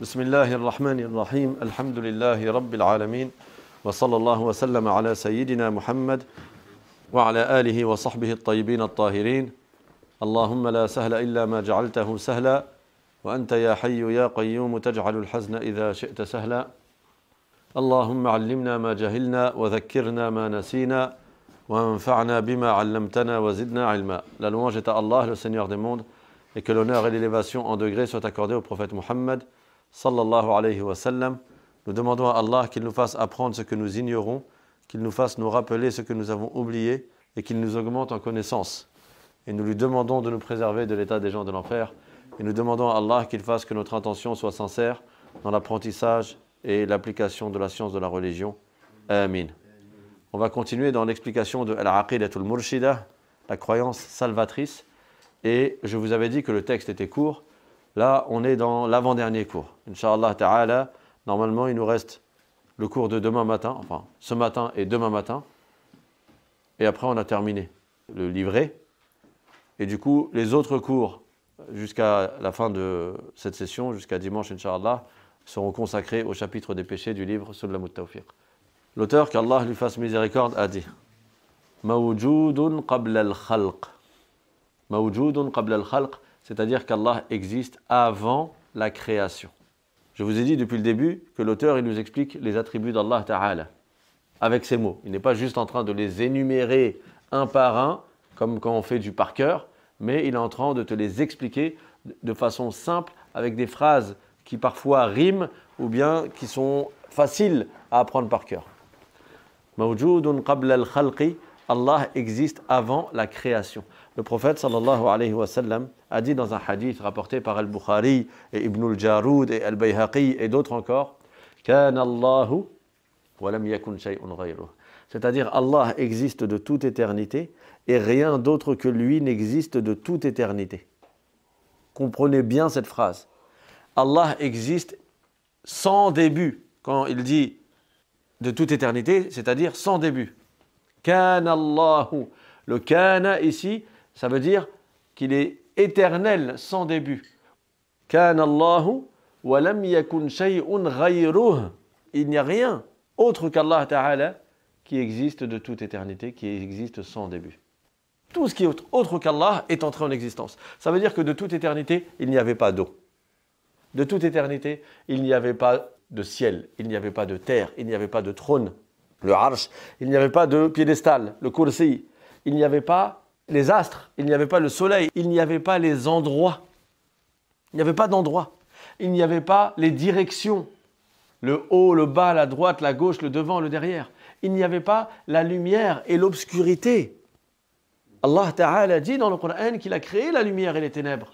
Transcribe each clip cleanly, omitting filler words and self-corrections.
بسم الله الرحمن الرحيم الحمد لله رب العالمين وصلى الله وسلم على سيدنا محمد وعلى آله وصحبه الطيبين الطاهرين اللهم لا سهل إلا ما جعلته سهلا وأنت يا حي يا قيوم تجعل الحزن إذا شئت سهلا اللهم علمنا ما جهلنا وذكرنا ما نسينا وانفعنا بما علمتنا وزدنا علما. La louange est à Allah, le Seigneur des mondes, et que l'honneur et l'élévation en degrés soient accordés au prophète Muhammad sallallahu alayhi wa sallam. Nous demandons à Allah qu'il nous fasse apprendre ce que nous ignorons, qu'il nous fasse nous rappeler ce que nous avons oublié et qu'il nous augmente en connaissance. Et nous lui demandons de nous préserver de l'état des gens de l'enfer. Et nous demandons à Allah qu'il fasse que notre intention soit sincère dans l'apprentissage et l'application de la science de la religion. Amin. On va continuer dans l'explication de Al-Aqidatul Murshida, la croyance salvatrice. Et je vous avais dit que le texte était court. Là, on est dans l'avant-dernier cours. Inch'Allah ta'ala, normalement, il nous reste le cours de demain matin, enfin, ce matin et demain matin. Et après, on a terminé le livret. Et du coup, les autres cours, jusqu'à la fin de cette session, jusqu'à dimanche, Inch'Allah, seront consacrés au chapitre des péchés du livre Sulamut Tawfiq. L'auteur, qu'Allah lui fasse miséricorde, a dit Mawjoudun qabla al-khalq. Mawjoudun qabla al-khalq, c'est-à-dire qu'Allah existe avant la création. Je vous ai dit depuis le début que l'auteur, il nous explique les attributs d'Allah Ta'ala avec ces mots. Il n'est pas juste en train de les énumérer un par un, comme quand on fait du par cœur, mais il est en train de te les expliquer de façon simple, avec des phrases qui parfois riment ou bien qui sont faciles à apprendre par cœur. Mawjoudun qabla al-khalqi, Allah existe avant la création. Le prophète sallallahu alayhi wa sallam a dit dans un hadith rapporté par Al-Bukhari et Ibn al-Jaroud et Al-Bayhaqi et d'autres encore Kana Allahu wa lam yakun shay'un ghayruh. C'est-à-dire Allah existe de toute éternité et rien d'autre que lui n'existe de toute éternité. Comprenez bien cette phrase. Allah existe sans début. Quand il dit de toute éternité, c'est-à-dire sans début. Kana Allahu. Le kana ici, ça veut dire qu'il est éternel, sans début. Kana Allahu wa lam yakun shay'un ghayruh. Il n'y a rien autre qu'Allah Ta'ala qui existe de toute éternité, qui existe sans début. Tout ce qui est autre qu'Allah est entré en existence. Ça veut dire que de toute éternité, il n'y avait pas d'eau. De toute éternité, il n'y avait pas de ciel, il n'y avait pas de terre, il n'y avait pas de trône, le arsh, il n'y avait pas de piédestal, le kursi, il n'y avait pas les astres, il n'y avait pas le soleil, il n'y avait pas les endroits, il n'y avait pas d'endroit, il n'y avait pas les directions, le haut, le bas, la droite, la gauche, le devant, le derrière, il n'y avait pas la lumière et l'obscurité. Allah Ta'ala dit dans le Coran qu'il a créé la lumière et les ténèbres.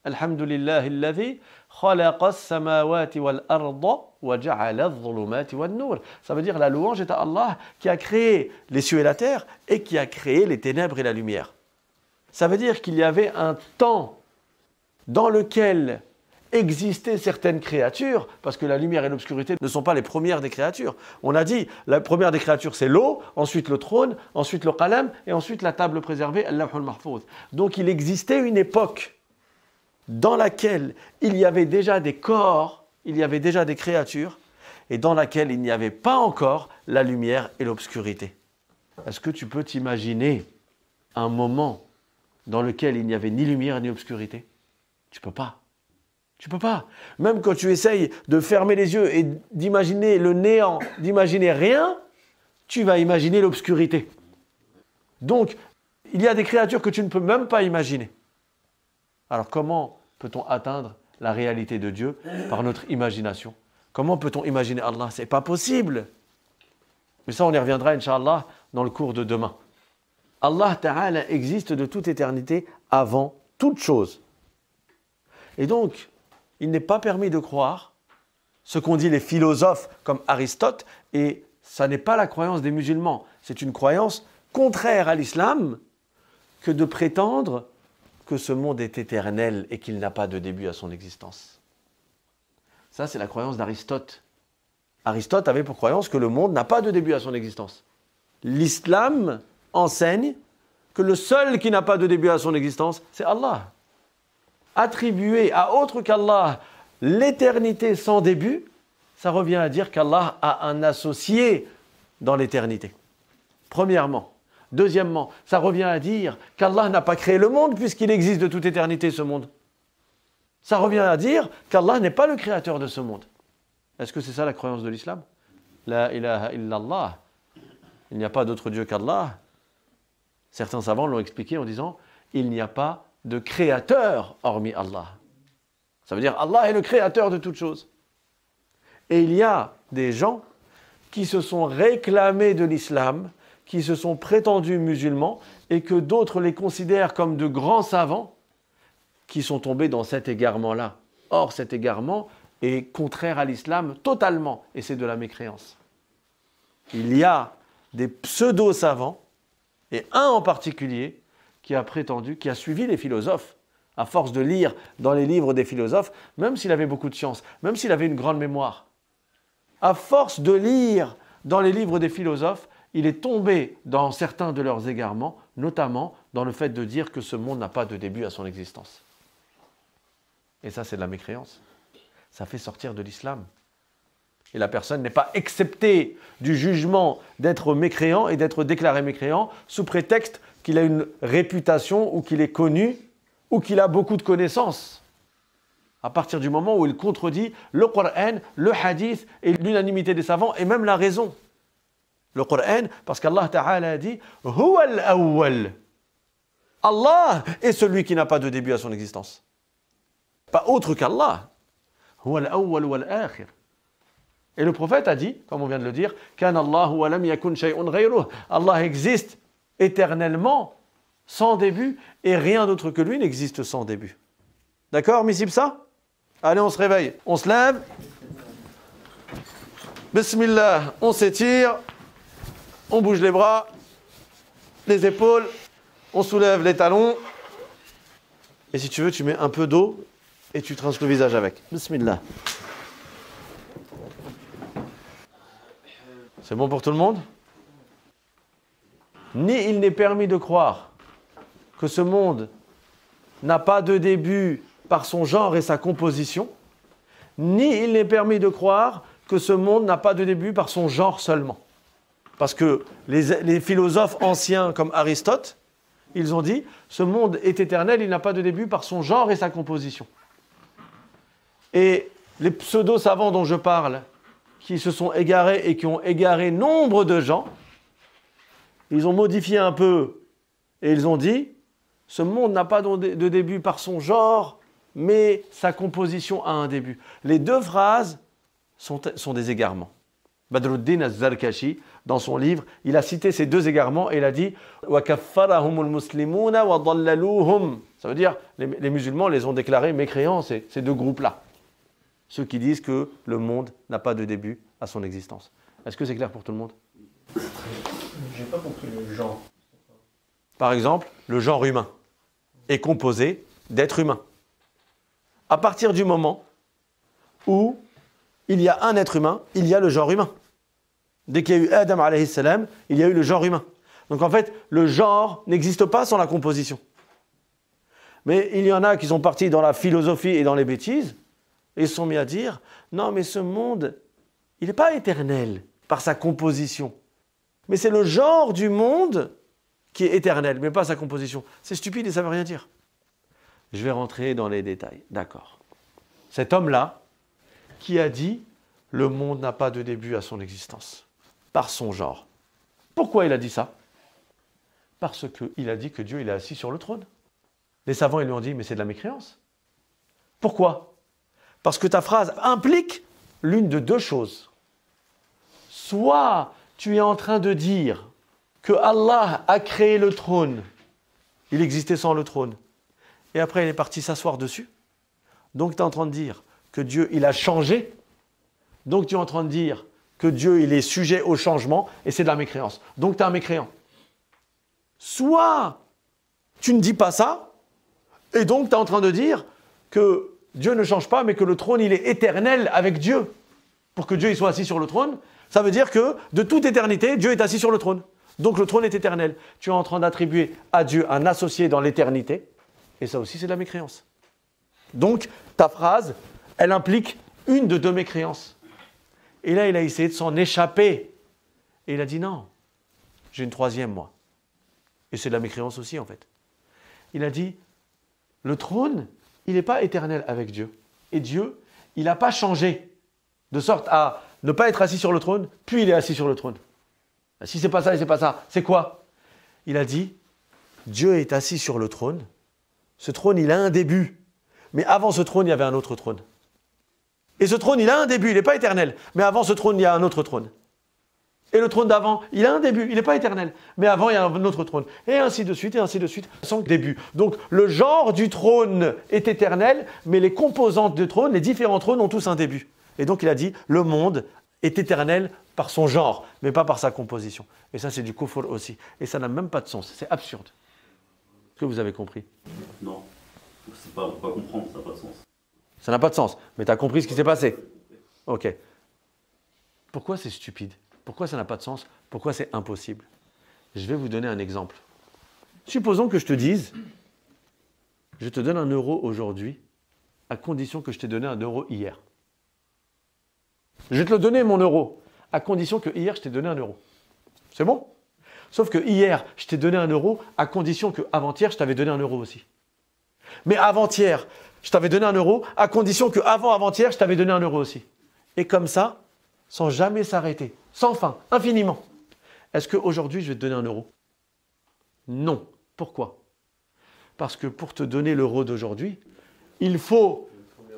Alhamdulillahi alladhi khalaqa as-samawati wal arda wa ja'ala adh-dhulumati wan nur. Ça veut dire la louange est à Allah qui a créé les cieux et la terre et qui a créé les ténèbres et la lumière. Ça veut dire qu'il y avait un temps dans lequel existaient certaines créatures, parce que la lumière et l'obscurité ne sont pas les premières des créatures. On a dit, la première des créatures c'est l'eau, ensuite le trône, ensuite le qalam et ensuite la table préservée, Allahul Mahfouz. Donc il existait une époque dans laquelle il y avait déjà des corps, il y avait déjà des créatures, et dans laquelle il n'y avait pas encore la lumière et l'obscurité. Est-ce que tu peux t'imaginer un moment dans lequel il n'y avait ni lumière ni obscurité? Tu peux pas. Tu peux pas. Même quand tu essayes de fermer les yeux et d'imaginer le néant, d'imaginer rien, tu vas imaginer l'obscurité. Donc, il y a des créatures que tu ne peux même pas imaginer. Alors comment peut-on atteindre la réalité de Dieu par notre imagination? Comment peut-on imaginer Allah? C'est pas possible. Mais ça, on y reviendra, Inch'Allah, dans le cours de demain. Allah Ta'ala existe de toute éternité avant toute chose. Et donc, il n'est pas permis de croire ce qu'ont dit les philosophes comme Aristote, et ça n'est pas la croyance des musulmans. C'est une croyance contraire à l'islam que de prétendre que ce monde est éternel et qu'il n'a pas de début à son existence. Ça, c'est la croyance d'Aristote. Aristote avait pour croyance que le monde n'a pas de début à son existence. L'islam enseigne que le seul qui n'a pas de début à son existence, c'est Allah. Attribuer à autre qu'Allah l'éternité sans début, ça revient à dire qu'Allah a un associé dans l'éternité. Premièrement. Deuxièmement, ça revient à dire qu'Allah n'a pas créé le monde puisqu'il existe de toute éternité ce monde. Ça revient à dire qu'Allah n'est pas le créateur de ce monde. Est-ce que c'est ça la croyance de l'islam? La ilaha illallah. Il n'y a pas d'autre Dieu qu'Allah. Certains savants l'ont expliqué en disant il n'y a pas de créateur hormis Allah. Ça veut dire Allah est le créateur de toutes choses. Et il y a des gens qui se sont réclamés de l'islam, qui se sont prétendus musulmans et que d'autres les considèrent comme de grands savants qui sont tombés dans cet égarement-là. Or, cet égarement est contraire à l'islam totalement et c'est de la mécréance. Il y a des pseudo-savants et un en particulier qui a prétendu, qui a suivi les philosophes à force de lire dans les livres des philosophes, même s'il avait beaucoup de science, même s'il avait une grande mémoire. À force de lire dans les livres des philosophes, il est tombé dans certains de leurs égarements, notamment dans le fait de dire que ce monde n'a pas de début à son existence. Et ça, c'est de la mécréance. Ça fait sortir de l'islam. Et la personne n'est pas exceptée du jugement d'être mécréant et d'être déclaré mécréant sous prétexte qu'il a une réputation ou qu'il est connu ou qu'il a beaucoup de connaissances. À partir du moment où il contredit le Coran, le hadith et l'unanimité des savants et même la raison. Le Coran, parce qu'Allah Ta'ala a dit « Huwa al-awwal » Allah est celui qui n'a pas de début à son existence. Pas autre qu'Allah. « Huwa al-awwal wal-akhir » Et le prophète a dit, comme on vient de le dire « Kana Allahu wa lam yakun shay'un ghayruh » Allah existe éternellement, sans début, et rien d'autre que lui n'existe sans début. D'accord, Missib ça? Allez, on se réveille. On se lève. Bismillah, on s'étire. On bouge les bras, les épaules, on soulève les talons. Et si tu veux, tu mets un peu d'eau et tu te rinces le visage avec. Bismillah. C'est bon pour tout le monde? Ni il n'est permis de croire que ce monde n'a pas de début par son genre et sa composition, ni il n'est permis de croire que ce monde n'a pas de début par son genre seulement. Parce que les philosophes anciens comme Aristote, ils ont dit « ce monde est éternel, il n'a pas de début par son genre et sa composition ». Et les pseudo-savants dont je parle, qui se sont égarés et qui ont égaré nombre de gens, ils ont modifié un peu et ils ont dit « ce monde n'a pas de début par son genre, mais sa composition a un début ». Les deux phrases sont des égarements. Badruddin az-Zarkashi, dans son livre, il a cité ces deux égarements et il a dit wa kaffarahumul muslimuna wa dallaluhum. Ça veut dire les musulmans les ont déclarés mécréants, ces deux groupes-là. Ceux qui disent que le monde n'a pas de début à son existence. Est-ce que c'est clair pour tout le monde? J'ai pas compris le genre. Par exemple, le genre humain est composé d'êtres humains. À partir du moment où il y a un être humain, il y a le genre humain. Dès qu'il y a eu Adam alayhi salam, il y a eu le genre humain. Donc en fait, le genre n'existe pas sans la composition. Mais il y en a qui sont partis dans la philosophie et dans les bêtises, et ils se sont mis à dire, non mais ce monde, il n'est pas éternel par sa composition. Mais c'est le genre du monde qui est éternel, mais pas sa composition. C'est stupide et ça ne veut rien dire. Je vais rentrer dans les détails. D'accord. Cet homme-là, qui a dit « le monde n'a pas de début à son existence » par son genre. Pourquoi il a dit ça? Parce qu'il a dit que Dieu il est assis sur le trône. Les savants ils lui ont dit « mais c'est de la mécréance ». Pourquoi? Parce que ta phrase implique l'une de deux choses. Soit tu es en train de dire que Allah a créé le trône, il existait sans le trône, et après il est parti s'asseoir dessus. Donc tu es en train de dire que Dieu, il a changé. Donc tu es en train de dire que Dieu, il est sujet au changement et c'est de la mécréance. Donc tu es un mécréant. Soit tu ne dis pas ça et donc tu es en train de dire que Dieu ne change pas mais que le trône, il est éternel avec Dieu. Pour que Dieu il soit assis sur le trône, ça veut dire que de toute éternité, Dieu est assis sur le trône. Donc le trône est éternel. Tu es en train d'attribuer à Dieu un associé dans l'éternité et ça aussi c'est de la mécréance. Donc ta phrase elle implique une de mes créances. Et là, il a essayé de s'en échapper. Et il a dit non, j'ai une troisième, moi. Et c'est de la mécréance aussi, en fait. Il a dit, le trône, il n'est pas éternel avec Dieu. Et Dieu, il n'a pas changé, de sorte à ne pas être assis sur le trône, puis il est assis sur le trône. Si c'est pas ça et c'est pas ça, c'est quoi? Il a dit, Dieu est assis sur le trône. Ce trône, il a un début. Mais avant ce trône, il y avait un autre trône. Et ce trône, il a un début, il n'est pas éternel. Mais avant ce trône, il y a un autre trône. Et le trône d'avant, il a un début, il n'est pas éternel. Mais avant, il y a un autre trône. Et ainsi de suite, sans début. Donc, le genre du trône est éternel, mais les composantes du trône, les différents trônes ont tous un début. Et donc, il a dit, le monde est éternel par son genre, mais pas par sa composition. Et ça, c'est du kufr aussi. Et ça n'a même pas de sens. C'est absurde. Est-ce que vous avez compris? Non. C'est pas, on peut pas comprendre, ça n'a pas de sens. Ça n'a pas de sens. Mais tu as compris ce qui s'est passé? Ok. Pourquoi c'est stupide? Pourquoi ça n'a pas de sens? Pourquoi c'est impossible? Je vais vous donner un exemple. Supposons que je te dise, je te donne 1 euro aujourd'hui, à condition que je t'ai donné 1 euro hier. Je vais te le donner, mon euro, à condition que hier, je t'ai donné 1 euro. C'est bon? Sauf que hier, je t'ai donné 1 euro, à condition que avant-hier, je t'avais donné 1 euro aussi. Mais avant-hier, je t'avais donné 1 euro, à condition que avant-hier, je t'avais donné 1 euro aussi. Et comme ça, sans jamais s'arrêter, sans fin, infiniment. Est-ce qu'aujourd'hui, je vais te donner 1 euro? Non. Pourquoi? Parce que pour te donner l'euro d'aujourd'hui, il faut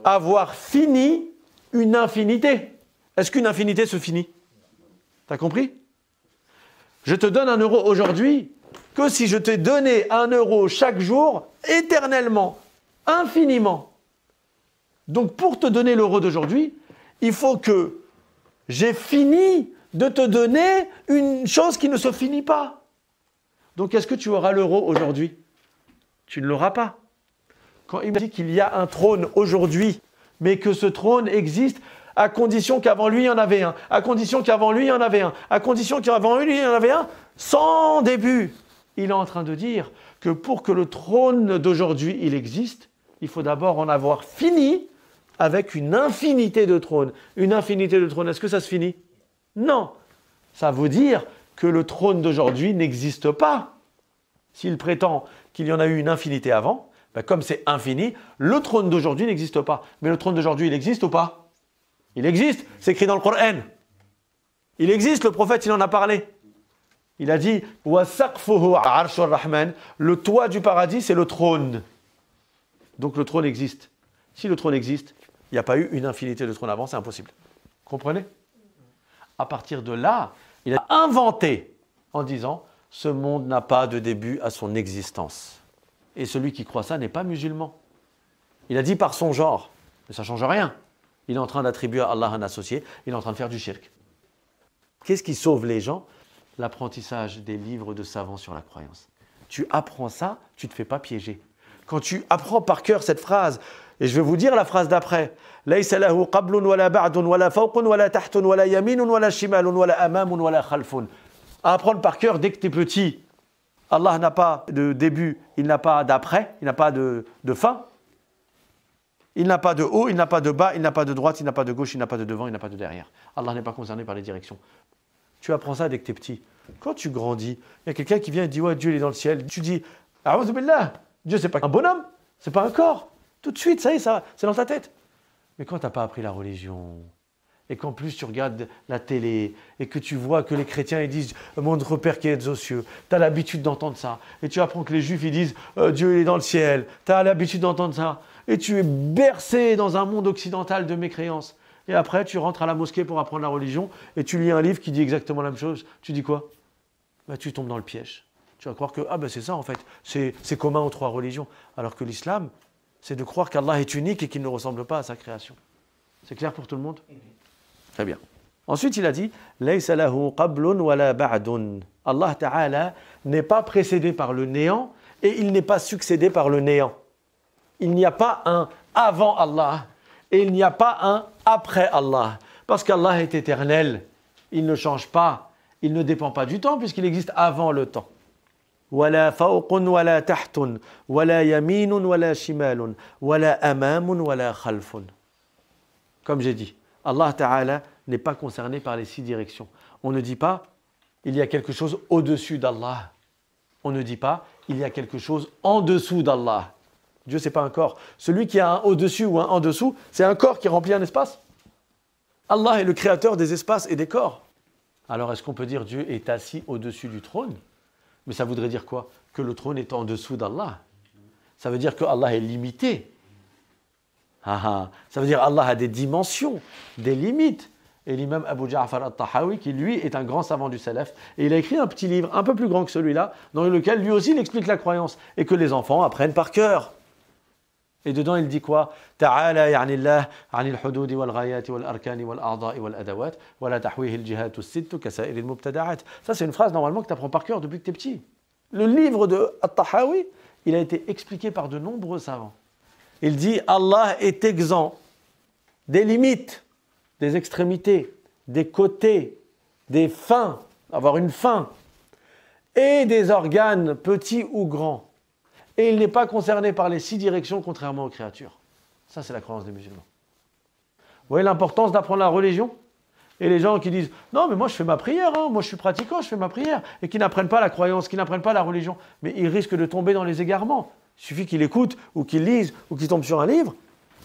avoir fini une infinité. Est-ce qu'une infinité se finit? T'as compris? Je te donne 1 euro aujourd'hui que si je t'ai donné 1 euro chaque jour, éternellement, infiniment. Donc pour te donner l'euro d'aujourd'hui, il faut que j'ai fini de te donner une chose qui ne se finit pas. Donc est-ce que tu auras l'euro aujourd'hui? Tu ne l'auras pas. Quand il me dit qu'il y a un trône aujourd'hui, mais que ce trône existe à condition qu'avant lui, il y en avait un, à condition qu'avant lui, il y en avait un, à condition qu'avant lui, il y en avait un, sans début. Il est en train de dire que pour que le trône d'aujourd'hui, il existe, il faut d'abord en avoir fini avec une infinité de trônes. Une infinité de trônes, est-ce que ça se finit? Non. Ça veut dire que le trône d'aujourd'hui n'existe pas. S'il prétend qu'il y en a eu une infinité avant, ben comme c'est infini, le trône d'aujourd'hui n'existe pas. Mais le trône d'aujourd'hui, il existe ou pas? Il existe, c'est écrit dans le Coran. Il existe, le prophète, il en a parlé. Il a dit « Wa saqfuhu arshur rahman » le toit du paradis, c'est le trône. Donc le trône existe. Si le trône existe, il n'y a pas eu une infinité de trônes avant, c'est impossible. Comprenez? À partir de là, il a inventé en disant « Ce monde n'a pas de début à son existence ». Et celui qui croit ça n'est pas musulman. Il a dit par son genre, mais ça ne change rien. Il est en train d'attribuer à Allah un associé, il est en train de faire du shirk. Qu'est-ce qui sauve les gens? L'apprentissage des livres de savants sur la croyance. Tu apprends ça, tu ne te fais pas piéger. Quand tu apprends par cœur cette phrase, et je vais vous dire la phrase d'après, Laysa lahu qablun wala ba'dun wala fawqun wala tahtun wala yaminun wala shimalun wala amamun wala khalfun. À apprendre par cœur dès que tu es petit. Allah n'a pas de début, il n'a pas d'après, il n'a pas de fin. Il n'a pas de haut, il n'a pas de bas, il n'a pas de droite, il n'a pas de gauche, il n'a pas de devant, il n'a pas de derrière. Allah n'est pas concerné par les directions. Tu apprends ça dès que tu es petit. Quand tu grandis, il y a quelqu'un qui vient et dit « Ouais, Dieu il est dans le ciel ». Tu dis « A'oudhu billah ». Dieu, c'est pas un bonhomme, c'est pas un corps. Tout de suite, ça y est, ça, c'est dans ta tête. Mais quand tu n'as pas appris la religion, et qu'en plus tu regardes la télé, et que tu vois que les chrétiens ils disent « Mon repère qui est aux cieux », tu as l'habitude d'entendre ça. Et tu apprends que les juifs ils disent « Dieu il est dans le ciel », tu as l'habitude d'entendre ça. Et tu es bercé dans un monde occidental de mécréance. Et après, tu rentres à la mosquée pour apprendre la religion, et tu lis un livre qui dit exactement la même chose. Tu dis quoi? Bah, tu tombes dans le piège. Tu vas croire que c'est ça en fait, c'est commun aux 3 religions. Alors que l'islam, c'est de croire qu'Allah est unique et qu'il ne ressemble pas à sa création. C'est clair pour tout le monde? Très bien. Ensuite, il a dit « Laysa lahu qablun wala ba'dun » Allah Ta'ala n'est pas précédé par le néant et il n'est pas succédé par le néant. Il n'y a pas un avant Allah et il n'y a pas un après Allah. Parce qu'Allah est éternel, il ne change pas, il ne dépend pas du temps puisqu'il existe avant le temps. ولا فوق ولا تحت ولا يمين ولا شمال ولا أمام ولا خلف. comme j'ai dit, Allah Ta'ala n'est pas concerné par les 6 directions. On ne dit pas, il y a quelque chose au-dessus d'Allah. On ne dit pas, il y a quelque chose en dessous d'Allah. Dieu, ce n'est pas un corps. Celui qui a un au-dessus ou un en dessous, c'est un corps qui remplit un espace. Allah est le créateur des espaces et des corps. Alors, est-ce qu'on peut dire Dieu est assis au-dessus du trône? Mais ça voudrait dire quoi? Que le trône est en dessous d'Allah. Ça veut dire que Allah est limité. Ça veut dire Allah a des dimensions, des limites. Et l'imam Abu Ja'far al-Tahawi, qui lui est un grand savant du salaf, et il a écrit un petit livre un peu plus grand que celui-là, dans lequel lui aussi il explique la croyance, et que les enfants apprennent par cœur. Et dedans il dit quoi? Ta'ala ya'nillah anil hududi wal ghayati wal arkani wal a'da'i wal adawat wa la tahwihi al jihatu sittu kasa'iri al mubtada'at. Ça c'est une phrase normalement que tu apprends par cœur depuis que tu es petit. Le livre de Al-Tahawi, il a été expliqué par de nombreux savants. Il dit Allah est exempt des limites, des extrémités, des côtés, des fins, avoir une fin, et des organes petits ou grands. Et il n'est pas concerné par les 6 directions, contrairement aux créatures. Ça, c'est la croyance des musulmans. Vous voyez l'importance d'apprendre la religion? Et les gens qui disent « Non, mais moi je fais ma prière, moi je suis pratiquant, je fais ma prière », et qui n'apprennent pas la croyance, qui n'apprennent pas la religion, mais ils risquent de tomber dans les égarements. Il suffit qu'il écoute, ou qu'il lise, ou qu'il tombe sur un livre,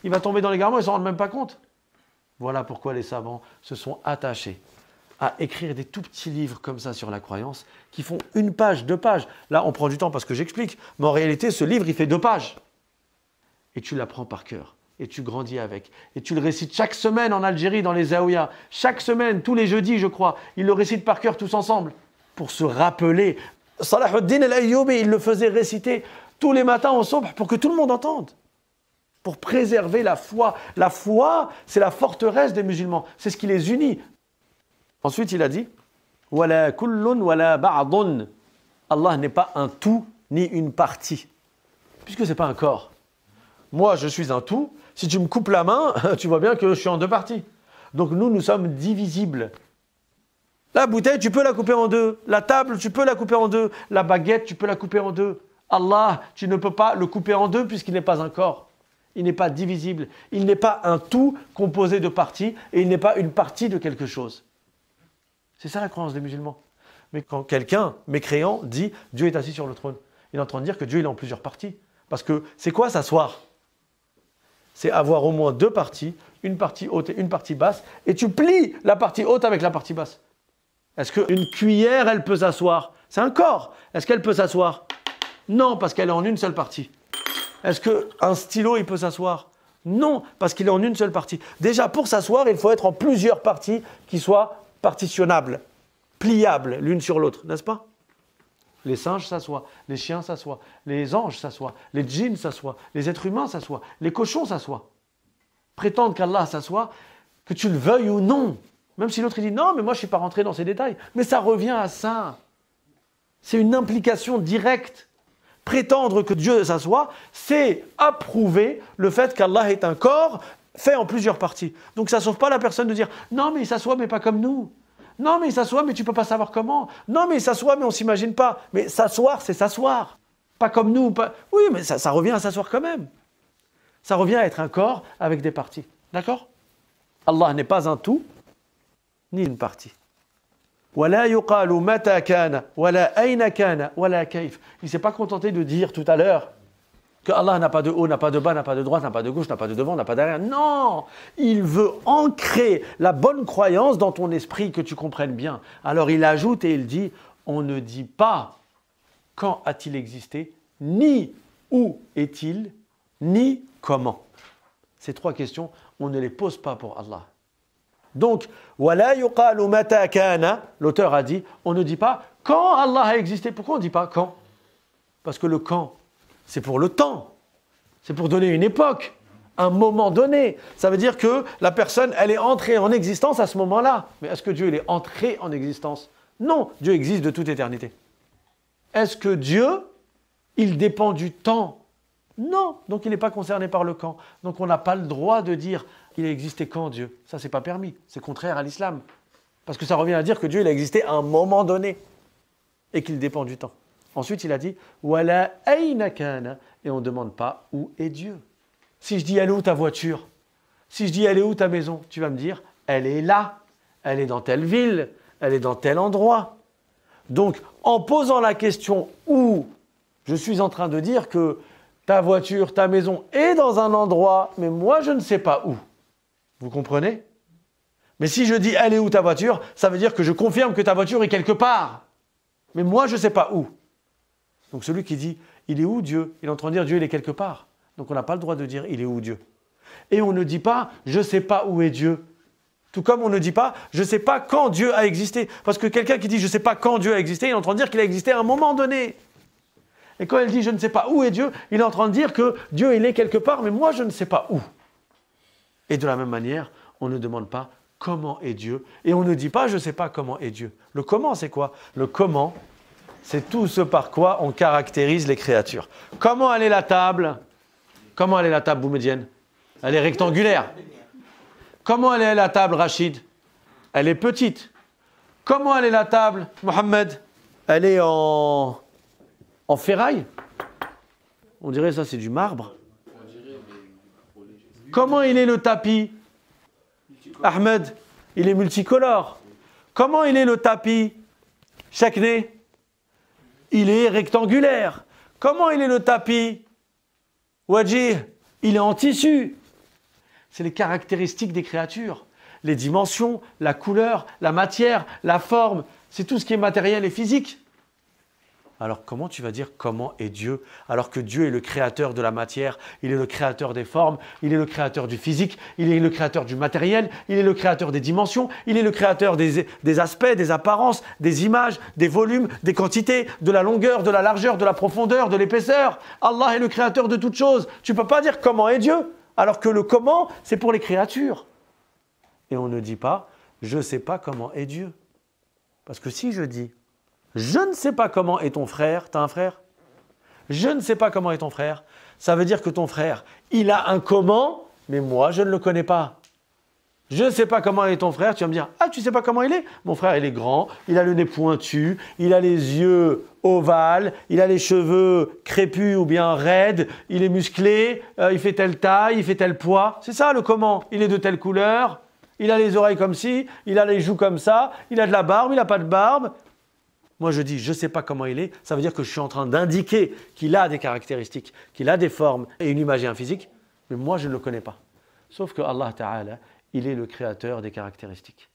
il va tomber dans l'égarement et ne s'en rend même pas compte. Voilà pourquoi les savants se sont attachés à écrire des tout petits livres comme ça sur la croyance, qui font 1 page, 2 pages. Là, on prend du temps parce que j'explique, mais en réalité, ce livre, il fait 2 pages. Et tu l'apprends par cœur, et tu grandis avec. Et tu le récites chaque semaine en Algérie, dans les zaouïas. Chaque semaine, tous les jeudis, je crois, ils le récitent par cœur tous ensemble, pour se rappeler. Salahuddin al-Ayyubi, il le faisait réciter tous les matins au subh pour que tout le monde entende. Pour préserver la foi. La foi, c'est la forteresse des musulmans. C'est ce qui les unit. Ensuite, il a dit « Wala kullun wala ba'dun » Allah n'est pas un tout ni une partie. Puisque ce n'est pas un corps. Moi, je suis un tout. Si tu me coupes la main, tu vois bien que je suis en 2 parties. Donc nous sommes divisibles. La bouteille, tu peux la couper en 2. La table, tu peux la couper en 2. La baguette, tu peux la couper en 2. Allah, tu ne peux pas le couper en 2 puisqu'il n'est pas un corps. Il n'est pas divisible. Il n'est pas un tout composé de parties et il n'est pas une partie de quelque chose. C'est ça la croyance des musulmans. Mais quand quelqu'un, mécréant, dit « Dieu est assis sur le trône », il est en train de dire que Dieu il est en plusieurs parties. Parce que c'est quoi s'asseoir? C'est avoir au moins 2 parties, une partie haute et une partie basse, et tu plies la partie haute avec la partie basse. Est-ce qu'une cuillère, elle peut s'asseoir? C'est un corps. Est-ce qu'elle peut s'asseoir? Non, parce qu'elle est en une seule partie. Est-ce qu'un stylo, il peut s'asseoir? Non, parce qu'il est en une seule partie. Déjà, pour s'asseoir, il faut être en plusieurs parties qui soient partitionnables, pliables l'une sur l'autre, n'est-ce pas? Les singes s'assoient, les chiens s'assoient, les anges s'assoient, les djinns s'assoient, les êtres humains s'assoient, les cochons s'assoient. Prétendre qu'Allah s'assoit, que tu le veuilles ou non, même si l'autre il dit non, mais moi je ne suis pas rentré dans ces détails, mais ça revient à ça. C'est une implication directe. Prétendre que Dieu s'assoit, c'est approuver le fait qu'Allah est un corps fait en plusieurs parties. Donc ça ne sauve pas la personne de dire « Non, mais il s'assoit, mais pas comme nous. Non, mais il s'assoit, mais tu ne peux pas savoir comment. Non, mais il s'assoit, mais on ne s'imagine pas. Mais s'asseoir, c'est s'asseoir. Pas comme nous. Pas... Oui, mais ça revient à s'asseoir quand même. Ça revient à être un corps avec des parties. D'accord? Allah n'est pas un tout, ni une partie. وَلَا يُقَالُ مَتَى كَانَ وَلَا أَيْنَ كَانَ وَلَا كَيْفَ. Il ne s'est pas contenté de dire tout à l'heure que Allah n'a pas de haut, n'a pas de bas, n'a pas de droite, n'a pas de gauche, n'a pas de devant, n'a pas d'arrière. Non! Il veut ancrer la bonne croyance dans ton esprit, que tu comprennes bien. Alors il ajoute et il dit, on ne dit pas quand a-t-il existé, ni où est-il, ni comment. Ces 3 questions, on ne les pose pas pour Allah. Donc, وَلَا يُقَالُ مَتَى كَانَ, l'auteur a dit, on ne dit pas quand Allah a existé. Pourquoi on ne dit pas quand? Parce que le quand, c'est pour le temps. C'est pour donner une époque, un moment donné. Ça veut dire que la personne, elle est entrée en existence à ce moment-là. Mais est-ce que Dieu il est entré en existence? Non, Dieu existe de toute éternité. Est-ce que Dieu, il dépend du temps? Non, donc il n'est pas concerné par le quand. Donc on n'a pas le droit de dire il a existé quand Dieu. Ça, c'est pas permis. C'est contraire à l'islam. Parce que ça revient à dire que Dieu, il a existé à un moment donné et qu'il dépend du temps. Ensuite, il a dit « Wala ayna kana » et on ne demande pas où est Dieu. Si je dis « Elle est où ta voiture ?» Si je dis, elle est où ta maison? Tu vas me dire, elle est là, elle est dans telle ville, elle est dans tel endroit. Donc, en posant la question où, je suis en train de dire que ta voiture, ta maison est dans un endroit, mais moi, je ne sais pas où. Vous comprenez? Mais si je dis, elle est où ta voiture, ça veut dire que je confirme que ta voiture est quelque part. Mais moi, je ne sais pas où. Donc, celui qui dit, il est où Dieu? Il est en train de dire, Dieu, il est quelque part. Donc, on n'a pas le droit de dire, il est où Dieu? Et on ne dit pas, je ne sais pas où est Dieu. Tout comme on ne dit pas, je ne sais pas quand Dieu a existé. Parce que quelqu'un qui dit, je ne sais pas quand Dieu a existé, il est en train de dire qu'il a existé à un moment donné. Et quand il dit, je ne sais pas où est Dieu, il est en train de dire que Dieu, il est quelque part, mais moi, je ne sais pas où. Et de la même manière, on ne demande pas comment est Dieu. Et on ne dit pas, je ne sais pas comment est Dieu. Le comment, c'est quoi? Le comment, c'est tout ce par quoi on caractérise les créatures. Comment elle est la table? Comment elle est la table, Boumedienne? Elle est rectangulaire. Comment elle est la table, Rachid? Elle est petite. Comment elle est la table, Mohamed? Elle est en ferraille? On dirait ça, c'est du marbre. Comment il est le tapis? Ahmed, il est multicolore. Comment il est le tapis? Chakne? Il est rectangulaire. Comment il est le tapis? Wajih, il est en tissu. C'est les caractéristiques des créatures. Les dimensions, la couleur, la matière, la forme, c'est tout ce qui est matériel et physique. Alors comment tu vas dire comment est Dieu alors que Dieu est le créateur de la matière, il est le créateur des formes, il est le créateur du physique, il est le créateur du matériel, il est le créateur des dimensions, il est le créateur des aspects, des apparences, des images, des volumes, des quantités, de la longueur, de la largeur, de la profondeur, de l'épaisseur. Allah est le créateur de toutes choses. Tu ne peux pas dire comment est Dieu alors que le comment, c'est pour les créatures. Et on ne dit pas je ne sais pas comment est Dieu. Parce que si je dis je ne sais pas comment est ton frère. Tu as un frère? Je ne sais pas comment est ton frère. Ça veut dire que ton frère, il a un comment, mais moi, je ne le connais pas. Je ne sais pas comment est ton frère. Tu vas me dire, ah, tu ne sais pas comment il est? Mon frère, il est grand, il a le nez pointu, il a les yeux ovales, il a les cheveux crépus ou bien raides, il est musclé, il fait telle taille, il fait tel poids. C'est ça le comment. Il est de telle couleur, il a les oreilles comme ci, il a les joues comme ça, il a de la barbe, il n'a pas de barbe. Moi, je dis, je ne sais pas comment il est, ça veut dire que je suis en train d'indiquer qu'il a des caractéristiques, qu'il a des formes et une image et un physique, mais moi, je ne le connais pas. Sauf que Allah Ta'ala, il est le créateur des caractéristiques.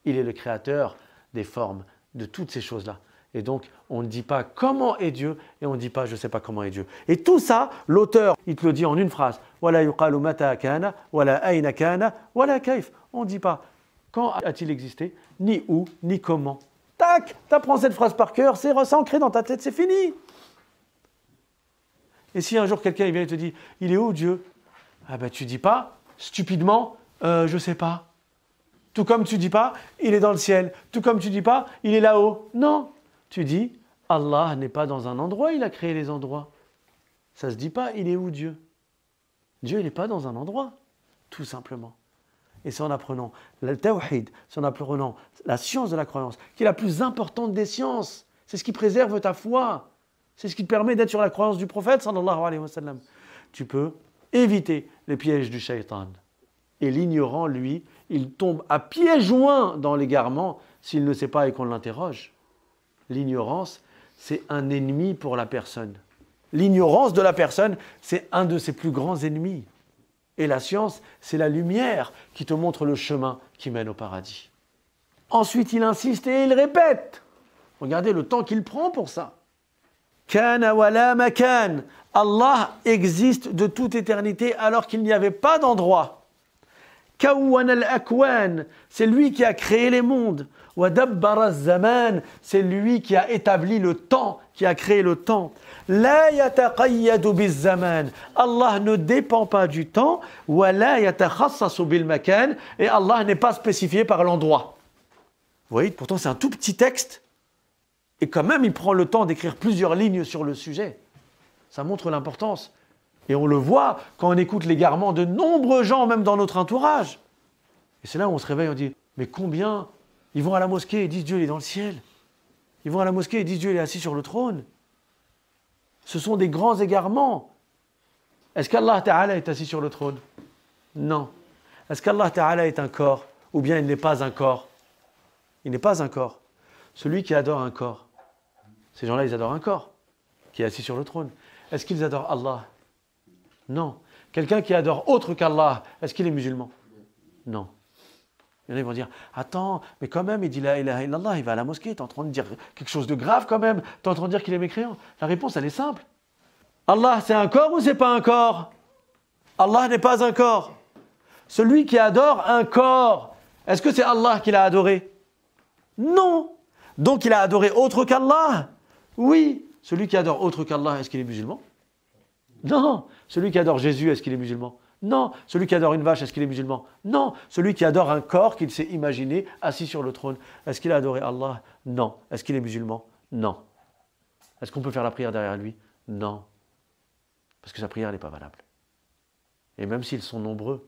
Il est le créateur des formes, de toutes ces choses-là. Et donc, on ne dit pas comment est Dieu et on ne dit pas je ne sais pas comment est Dieu. Et tout ça, l'auteur, il te le dit en une phrase. Wala yuqalu mata kana, wala ayna kana, wala kayf. On ne dit pas quand a-t-il existé, ni où, ni comment. Tac, tu apprends cette phrase par cœur, c'est ancré dans ta tête, c'est fini. Et si un jour quelqu'un vient et te dit, il est où Dieu? Ah ben tu dis pas, stupidement, je ne sais pas. Tout comme tu dis pas, il est dans le ciel. Tout comme tu dis pas, il est là-haut. Non, tu dis, Allah n'est pas dans un endroit, il a créé les endroits. Ça se dit pas, il est où Dieu? Dieu, il n'est pas dans un endroit, tout simplement. Et c'est en apprenant le tawhid, c'est en apprenant la science de la croyance, qui est la plus importante des sciences. C'est ce qui préserve ta foi. C'est ce qui te permet d'être sur la croyance du prophète, sallallahu alayhi wa sallam. Tu peux éviter les pièges du shaitan. Et l'ignorant, lui, il tombe à pieds joints dans l'égarement s'il ne sait pas et qu'on l'interroge. L'ignorance, c'est un ennemi pour la personne. L'ignorance de la personne, c'est un de ses plus grands ennemis. Et la science, c'est la lumière qui te montre le chemin qui mène au paradis. Ensuite, il insiste et il répète. Regardez le temps qu'il prend pour ça. Kana wala makan. Allah existe de toute éternité alors qu'il n'y avait pas d'endroit. Kawwan al-akwan, c'est lui qui a créé les mondes. Wa dabbara az-zaman, c'est lui qui a établi le temps, qui a créé le temps. La yataqayyadu biz-zaman. Allah ne dépend pas du temps. Wa la yatakhassasu bil-makan, et Allah n'est pas spécifié par l'endroit. Vous voyez, pourtant c'est un tout petit texte et quand même il prend le temps d'écrire plusieurs lignes sur le sujet. Ça montre l'importance. Et on le voit quand on écoute l'égarement de nombreux gens, même dans notre entourage. Et c'est là où on se réveille, on dit, mais combien ils vont à la mosquée et disent Dieu il est dans le ciel. Ils vont à la mosquée et disent Dieu il est assis sur le trône. Ce sont des grands égarements. Est-ce qu'Allah Ta'ala est assis sur le trône? Non. Est-ce qu'Allah Ta'ala est un corps ou bien il n'est pas un corps? Il n'est pas un corps. Celui qui adore un corps, ces gens-là, ils adorent un corps qui est assis sur le trône. Est-ce qu'ils adorent Allah? Non. Quelqu'un qui adore autre qu'Allah, est-ce qu'il est musulman? Non. Il y en a qui vont dire, attends, mais quand même, il dit la ilaha illallah, il va à la mosquée, tu es en train de dire quelque chose de grave quand même, tu es en train de dire qu'il est mécréant. La réponse, elle est simple. Allah, c'est un corps ou c'est pas un corps? Allah n'est pas un corps. Celui qui adore un corps, est-ce que c'est Allah qui l'a adoré? Non. Donc il a adoré autre qu'Allah? Oui. Celui qui adore autre qu'Allah, est-ce qu'il est musulman? Non. Celui qui adore Jésus, est-ce qu'il est musulman? Non. Celui qui adore une vache, est-ce qu'il est musulman? Non. Celui qui adore un corps qu'il s'est imaginé assis sur le trône, est-ce qu'il a adoré Allah? Non. Est-ce qu'il est musulman? Non. Est-ce qu'on peut faire la prière derrière lui? Non. Parce que sa prière n'est pas valable. Et même s'ils sont nombreux,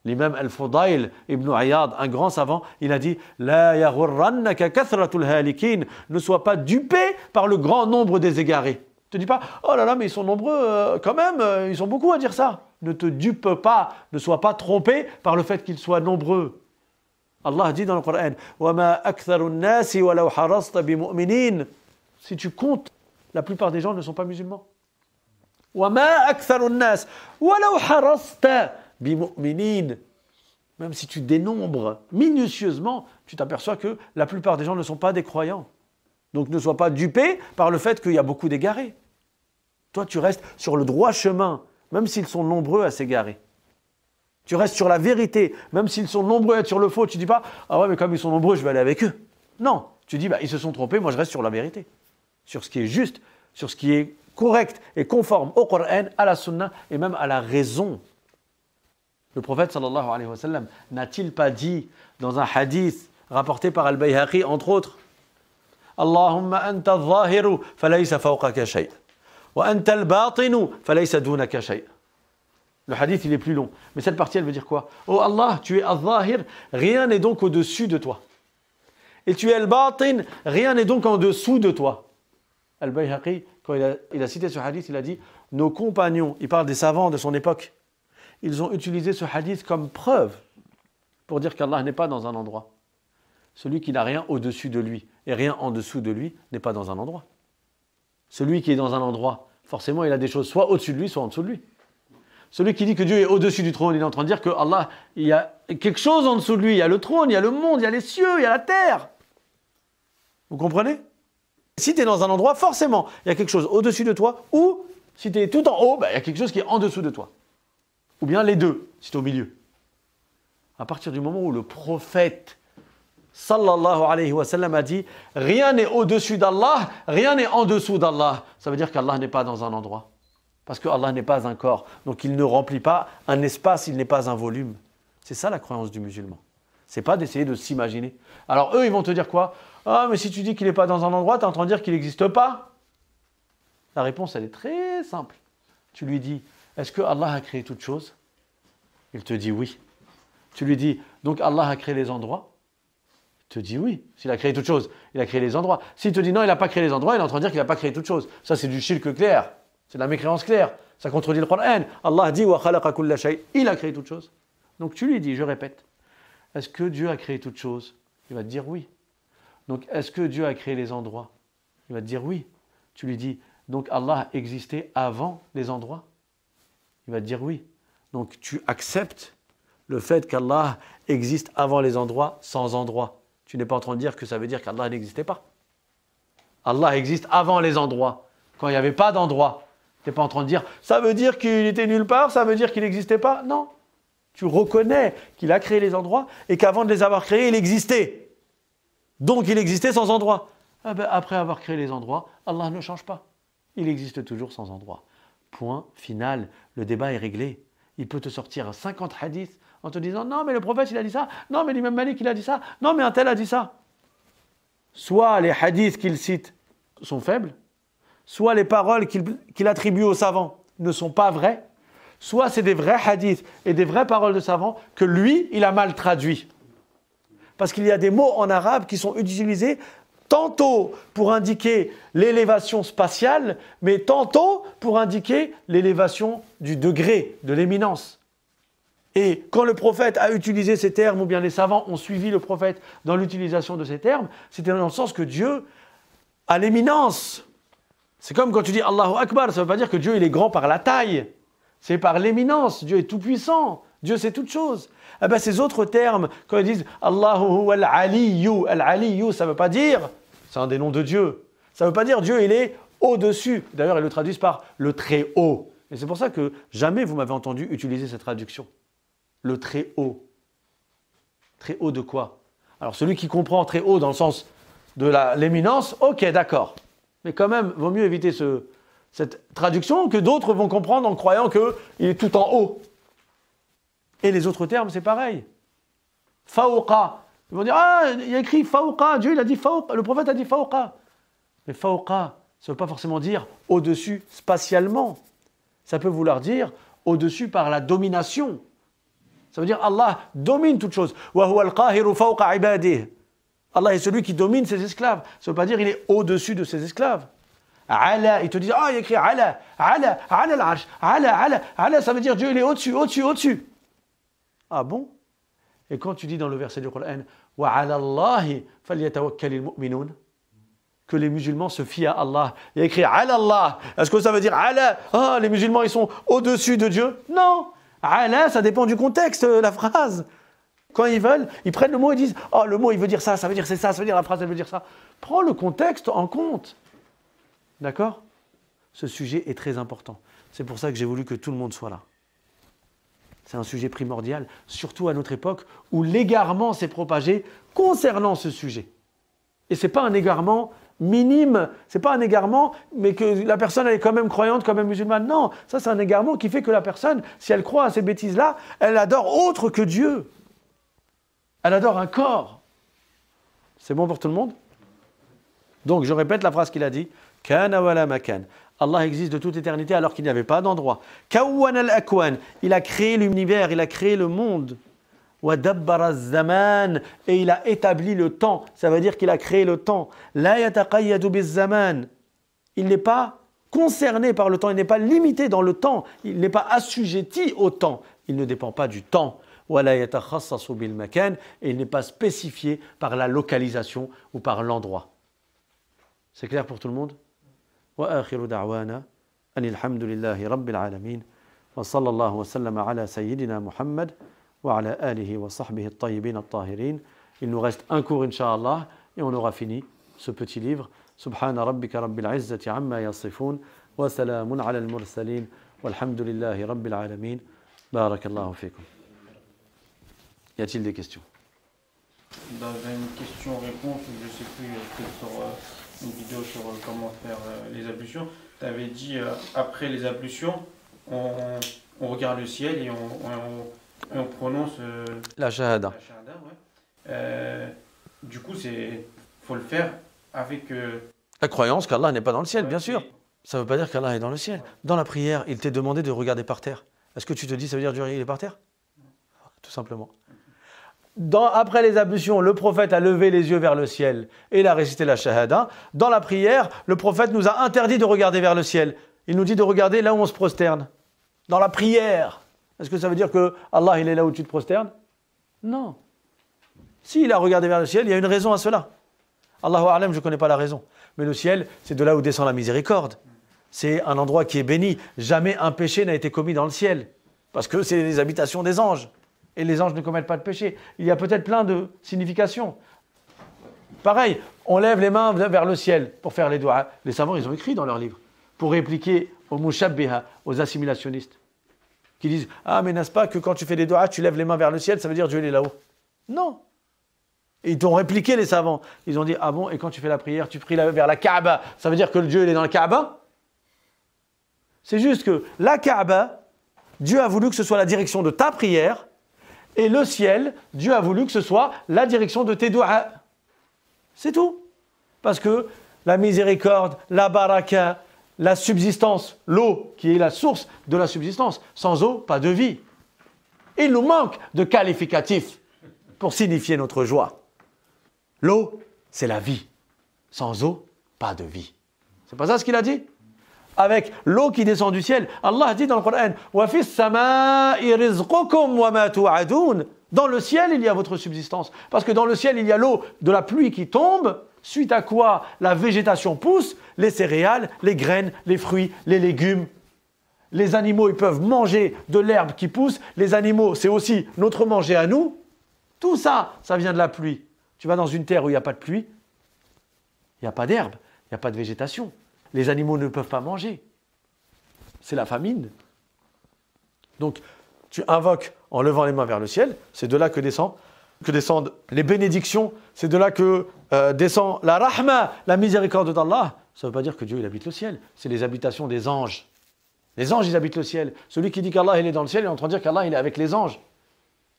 l'imam Al-Fudayl ibn Iyad, un grand savant, il a dit « La yaghurrannaka kathratul halikin » ne sois pas dupé par le grand nombre des égarés. Ne te dis pas « Oh là là, mais ils sont nombreux quand même, ils sont beaucoup à dire ça ». Ne te dupe pas, ne sois pas trompé par le fait qu'ils soient nombreux. Allah dit dans le Coran « Wa ma aktharun nasi walau harasta bimu'minin » Si tu comptes, la plupart des gens ne sont pas musulmans. « Wa ma aktharun nas walau harasta » Bimu'minin. Même si tu dénombres minutieusement, tu t'aperçois que la plupart des gens ne sont pas des croyants. Donc ne sois pas dupé par le fait qu'il y a beaucoup d'égarés. Toi, tu restes sur le droit chemin, même s'ils sont nombreux à s'égarer. Tu restes sur la vérité, même s'ils sont nombreux à être sur le faux. Tu ne dis pas « Ah ouais, mais comme ils sont nombreux, je vais aller avec eux. » Non, tu dis « Ils se sont trompés, moi je reste sur la vérité. » Sur ce qui est juste, sur ce qui est correct et conforme au Coran, à la Sunna et même à la raison. Le prophète sallallahu alayhi wa sallam n'a-t-il pas dit dans un hadith rapporté par Al-Bayhaqi entre autres Allahumma anta al-zahiru falaysa fawqaka shay' wa anta al-batinu falaysa dunaka shay'. Le hadith il est plus long, mais cette partie elle veut dire quoi? Oh Allah, tu es al-zahir, rien n'est donc au-dessus de toi. Et tu es al-batin, rien n'est donc en dessous de toi. Al-Bayhaqi, quand il a cité ce hadith, il a dit nos compagnons, il parle des savants de son époque, ils ont utilisé ce hadith comme preuve pour dire qu'Allah n'est pas dans un endroit. Celui qui n'a rien au-dessus de lui et rien en dessous de lui n'est pas dans un endroit. Celui qui est dans un endroit, forcément il a des choses soit au-dessus de lui, soit en dessous de lui. Celui qui dit que Dieu est au-dessus du trône, il est en train de dire que Allah, il y a quelque chose en dessous de lui. Il y a le trône, il y a le monde, il y a les cieux, il y a la terre. Vous comprenez? Si tu es dans un endroit, forcément, il y a quelque chose au-dessus de toi, ou si tu es tout en haut, il y a quelque chose qui est en dessous de toi. Ou bien les deux, si tu es au milieu. À partir du moment où le prophète, sallallahu alayhi wa sallam, a dit « Rien n'est au-dessus d'Allah, rien n'est en dessous d'Allah », ça veut dire qu'Allah n'est pas dans un endroit. Parce qu'Allah n'est pas un corps. Donc il ne remplit pas un espace, il n'est pas un volume. C'est ça la croyance du musulman. C'est pas d'essayer de s'imaginer. Alors eux, ils vont te dire quoi? Ah, mais si tu dis qu'il n'est pas dans un endroit, tu es en train de dire qu'il n'existe pas. La réponse, elle est très simple. Tu lui dis, est-ce que Allah a créé toute chose? Il te dit oui. Tu lui dis, donc Allah a créé les endroits? Il te dit oui. S'il a créé toute chose, il a créé les endroits. S'il te dit non, il n'a pas créé les endroits, il est en train de dire qu'il n'a pas créé toute chose. Ça, c'est du shirk clair. C'est de la mécréance claire. Ça contredit le Coran. Allah dit, wa khalaqa kulla shay. Il a créé toute chose. Donc tu lui dis, je répète, est-ce que Dieu a créé toute chose? Il va te dire oui. Donc est-ce que Dieu a créé les endroits? Il va te dire oui. Tu lui dis, donc Allah existait avant les endroits? Il va te dire oui. Donc tu acceptes le fait qu'Allah existe avant les endroits, sans endroit. Tu n'es pas en train de dire que ça veut dire qu'Allah n'existait pas. Allah existe avant les endroits, quand il n'y avait pas d'endroit. Tu n'es pas en train de dire, ça veut dire qu'il était nulle part, ça veut dire qu'il n'existait pas. Non. Tu reconnais qu'il a créé les endroits et qu'avant de les avoir créés, il existait. Donc il existait sans endroit. Ah ben, après avoir créé les endroits, Allah ne change pas. Il existe toujours sans endroit. Point final. Le débat est réglé. Il peut te sortir 50 hadiths en te disant non mais le prophète il a dit ça, non mais l'imam Malik il a dit ça, non mais un tel a dit ça. Soit les hadiths qu'il cite sont faibles, soit les paroles qu'il attribue aux savants ne sont pas vraies, soit c'est des vrais hadiths et des vraies paroles de savants que lui il a mal traduits. Parce qu'il y a des mots en arabe qui sont utilisés tantôt pour indiquer l'élévation spatiale, mais tantôt pour indiquer l'élévation du degré, de l'éminence. Et quand le prophète a utilisé ces termes, ou bien les savants ont suivi le prophète dans l'utilisation de ces termes, c'était dans le sens que Dieu a l'éminence. C'est comme quand tu dis Allahu Akbar, ça ne veut pas dire que Dieu il est grand par la taille. C'est par l'éminence. Dieu est tout puissant. Dieu sait toutes choses. Eh bien, ces autres termes, quand ils disent Allahu al-Aliyu, al-Aliyu, ça ne veut pas dire, c'est un des noms de Dieu. Ça ne veut pas dire Dieu il est au-dessus. D'ailleurs, ils le traduisent par le très haut. Et c'est pour ça que jamais vous m'avez entendu utiliser cette traduction. Le très haut. Très haut de quoi? Alors celui qui comprend très haut dans le sens de l'éminence, ok, d'accord. Mais quand même, vaut mieux éviter cette traduction que d'autres vont comprendre en croyant qu'il est tout en haut. Et les autres termes, c'est pareil. Fawqa. Ils vont dire, ah, il y a écrit Fawqa, Dieu il a dit Fawqa, le prophète a dit Fawqa. Mais Fawqa, ça ne veut pas forcément dire au-dessus spatialement. Ça peut vouloir dire au-dessus par la domination. Ça veut dire Allah domine toute chose. Wa huwa al-qahiru fawqa ibadihi. Allah est celui qui domine ses esclaves. Ça ne veut pas dire qu'il est au-dessus de ses esclaves. Ala, ils te disent, ah, il y a écrit Ala, Ala, Ala al-Arsh, Ala, Ala, Ala, ça veut dire Dieu il est au-dessus, au-dessus, au-dessus. Ah bon? Et quand tu dis dans le verset du Coran, wa ala Allahi falyatawakkalil mu'minun, que les musulmans se fient à Allah. Il y a écrit ala Allah. Est-ce que ça veut dire ala? Ah, les musulmans ils sont au-dessus de Dieu? Non. Ala, ça dépend du contexte, la phrase. Quand ils veulent, ils prennent le mot et disent oh, le mot il veut dire ça, ça veut dire c'est ça veut dire la phrase elle veut dire ça. Prends le contexte en compte. D'accord? Ce sujet est très important. C'est pour ça que j'ai voulu que tout le monde soit là. C'est un sujet primordial, surtout à notre époque où l'égarement s'est propagé concernant ce sujet. Et ce n'est pas un égarement minime, ce n'est pas un égarement, mais que la personne elle est quand même croyante, quand même musulmane. Non, ça c'est un égarement qui fait que la personne, si elle croit à ces bêtises-là, elle adore autre que Dieu. Elle adore un corps. C'est bon pour tout le monde? Donc je répète la phrase qu'il a dit. Kana wala makan. Allah existe de toute éternité alors qu'il n'y avait pas d'endroit. Kawwan al-akwan. Il a créé l'univers, il a créé le monde. Wa dabbara az-zaman. Et il a établi le temps. Ça veut dire qu'il a créé le temps. La yataqayyadu biz-zaman. Il n'est pas concerné par le temps, il n'est pas limité dans le temps, il n'est pas assujetti au temps. Il ne dépend pas du temps. Wala yatakhassasu bil makan. Et il n'est pas spécifié par la localisation ou par l'endroit. C'est clair pour tout le monde? وآخر دعوانا أن الحمد لله رب العالمين وصلى الله وسلم على سيدنا محمد وعلى آله وصحبه الطيبين الطاهرين. Il nous reste un cours Inch'Allah et on aura fini ce petit livre. سبحان ربك رب العزة عما يصفون وسلام على المرسلين والحمد لله رب العالمين. بارك الله فيكم. Y a-t-il des questions? Dans une question-réponse, je ne sais plus, peut-être sur une vidéo sur comment faire les ablutions, tu avais dit après les ablutions, on regarde le ciel et on prononce la shahada. Ouais. Du coup, faut le faire avec... La croyance qu'Allah n'est pas dans le ciel, bien sûr. Ça ne veut pas dire qu'Allah est dans le ciel. Dans la prière, il t'est demandé de regarder par terre. Est-ce que tu te dis, ça veut dire qu'il est par terre? Tout simplement. Après les ablutions, le prophète a levé les yeux vers le ciel et il a récité la shahada. Dans la prière, le prophète nous a interdit de regarder vers le ciel. Il nous dit de regarder là où on se prosterne. Dans la prière. Est-ce que ça veut dire que Allah il est là où tu te prosternes? Non. S'il a regardé vers le ciel, il y a une raison à cela. Allahu a'lam, je ne connais pas la raison. Mais le ciel, c'est de là où descend la miséricorde. C'est un endroit qui est béni. Jamais un péché n'a été commis dans le ciel. Parce que c'est les habitations des anges. Et les anges ne commettent pas de péché. Il y a peut-être plein de significations. Pareil, on lève les mains vers le ciel pour faire les doigts. Les savants, ils ont écrit dans leurs livres, pour répliquer aux mushabbiha, aux assimilationnistes, qui disent « Ah, mais n'est-ce pas que quand tu fais des doigts, tu lèves les mains vers le ciel, ça veut dire Dieu il est là-haut » Non. Et ils t'ont répliqué, les savants. Ils ont dit « Ah bon, et quand tu fais la prière, tu pries vers la Kaaba, ça veut dire que Dieu il est dans la Kaaba ?» C'est juste que la Kaaba, Dieu a voulu que ce soit la direction de ta prière. Et le ciel, Dieu a voulu que ce soit la direction de tes doigts. C'est tout. Parce que la miséricorde, la baraka, la subsistance, l'eau qui est la source de la subsistance. Sans eau, pas de vie. Il nous manque de qualificatifs pour signifier notre joie. L'eau, c'est la vie. Sans eau, pas de vie. C'est pas ça ce qu'il a dit? avec l'eau qui descend du ciel. Allah dit dans le Coran wa fis samaa'i rizqukum wa ma tu'adun. Dans le ciel, il y a votre subsistance. Parce que dans le ciel, il y a l'eau de la pluie qui tombe, suite à quoi la végétation pousse, les céréales, les graines, les fruits, les légumes. Les animaux, ils peuvent manger de l'herbe qui pousse. Les animaux, c'est aussi notre manger à nous. Tout ça, ça vient de la pluie. Tu vas dans une terre où il n'y a pas de pluie, il n'y a pas d'herbe, il n'y a pas de végétation. Les animaux ne peuvent pas manger. C'est la famine. Donc, tu invoques en levant les mains vers le ciel, c'est de là que descendent les bénédictions, c'est de là que descend la rahma, la miséricorde d'Allah. Ça ne veut pas dire que Dieu il habite le ciel, c'est les habitations des anges. Les anges, ils habitent le ciel. Celui qui dit qu'Allah il est dans le ciel, il est en train de dire qu'Allah il est avec les anges.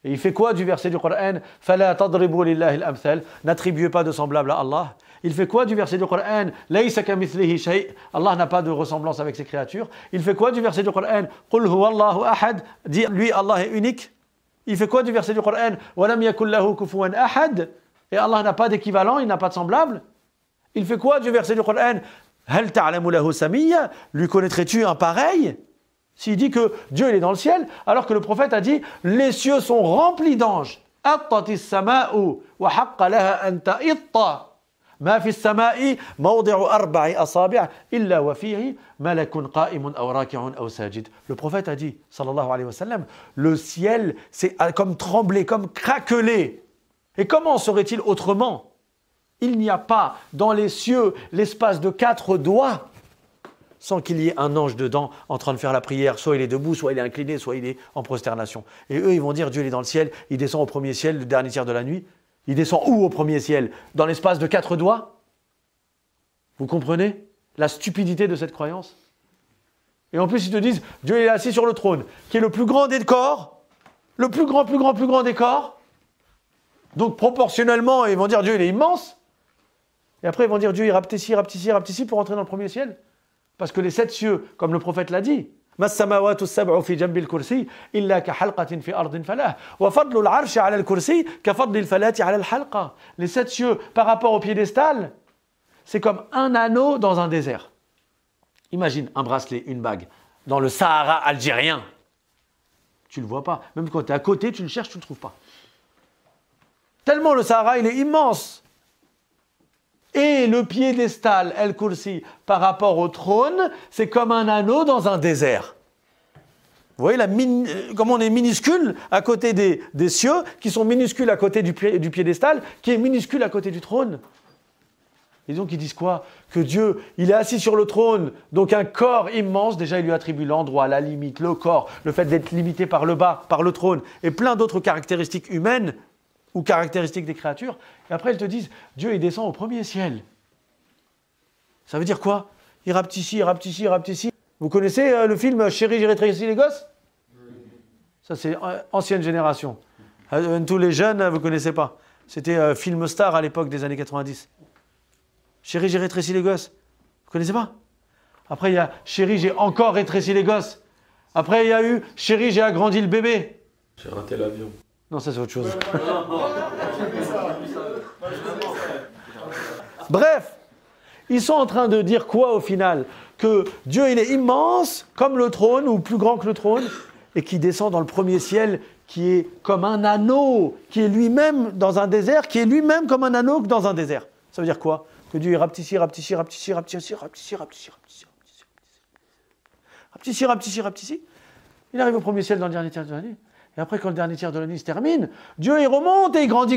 Et il fait quoi du verset du Coran? Fala tadribu lillahi al-amthal, n'attribuez pas de semblable à Allah. Il fait quoi du verset du Coran? Laysa kamithlihi shay', Allah n'a pas de ressemblance avec ses créatures. Il fait quoi du verset du Coran? Qul huwallahu ahad, dit lui Allah est unique. Il fait quoi du verset du Coran? Wa lam yakul lahu kufuwan ahad, et Allah n'a pas d'équivalent, il n'a pas de semblable. Il fait quoi du verset du Coran? Hal ta'lamu lahu samiyya, lui connaîtrais-tu un pareil? S'il dit que Dieu il est dans le ciel, alors que le prophète a dit les cieux sont remplis d'anges. Attatis sama'u wa haqqa laha an ta'itta. ما في السماء موضع 4 أصابع إلا وفيه ملك قائم أو راكع أو ساجد. Le prophète a dit, sallallahu alayhi wa sallam, le ciel c'est comme tremblé, comme craquelé. Et comment serait-il autrement? Il n'y a pas dans les cieux l'espace de 4 doigts sans qu'il y ait un ange dedans en train de faire la prière. Soit il est debout, soit il est incliné, soit il est en prosternation. Et eux, ils vont dire, Dieu il est dans le ciel, il descend au premier ciel, le dernier tiers de la nuit. Il descend où au premier ciel? Dans l'espace de 4 doigts? Vous comprenez la stupidité de cette croyance? Et en plus, ils te disent, Dieu est assis sur le trône, qui est le plus grand des corps, le plus grand des corps. Donc proportionnellement, ils vont dire, Dieu il est immense. Et après, ils vont dire, Dieu il rapetissait pour entrer dans le premier ciel. Parce que les 7 cieux, comme le prophète l'a dit, ما السماوات السبع في جنب الكرسي إلا كحلقة في أرض فلاة وفضل العرش على الكرسي كفضل الفلاة على الحلقة. Les 7 cieux par rapport au piédestal, c'est comme un anneau dans un désert. Imagine un bracelet, une bague, dans le Sahara algérien. Tu ne le vois pas. Même quand tu es à côté, tu le cherches, tu ne le trouves pas. Tellement le Sahara, il est immense. Et le piédestal, El-Kursi, par rapport au trône, c'est comme un anneau dans un désert. Vous voyez comment on est minuscule à côté des cieux, qui sont minuscules à côté du piédestal, qui est minuscule à côté du trône. Et donc ils disent quoi? Que Dieu, il est assis sur le trône, donc un corps immense, déjà il lui attribue l'endroit, la limite, le corps, le fait d'être limité par le bas, par le trône, et plein d'autres caractéristiques humaines, ou caractéristiques des créatures, et après ils te disent, Dieu il descend au premier ciel. Ça veut dire quoi? Il rapetissait. Vous connaissez le film Chérie, j'ai rétréci les gosses? Ça c'est ancienne génération. Tous les jeunes, vous ne connaissez pas. C'était film star à l'époque des années 90. Chérie, j'ai rétréci les gosses. Vous connaissez pas? Après il y a Chérie, j'ai encore rétréci les gosses. Après il y a eu Chérie, j'ai agrandi le bébé. J'ai raté l'avion. Non, ça c'est autre chose. Bref, ils sont en train de dire quoi au final? Que Dieu il est immense comme le trône ou plus grand que le trône et qui descend dans le premier ciel qui est comme un anneau, qui est lui-même dans un désert, qui est lui-même comme un anneau dans un désert. Ça veut dire quoi? Que Dieu est rapetissait. Il arrive au premier ciel dans le dernier tiers de la nuit. Et après, quand le dernier tiers de la nuit se termine, Dieu il remonte et il grandit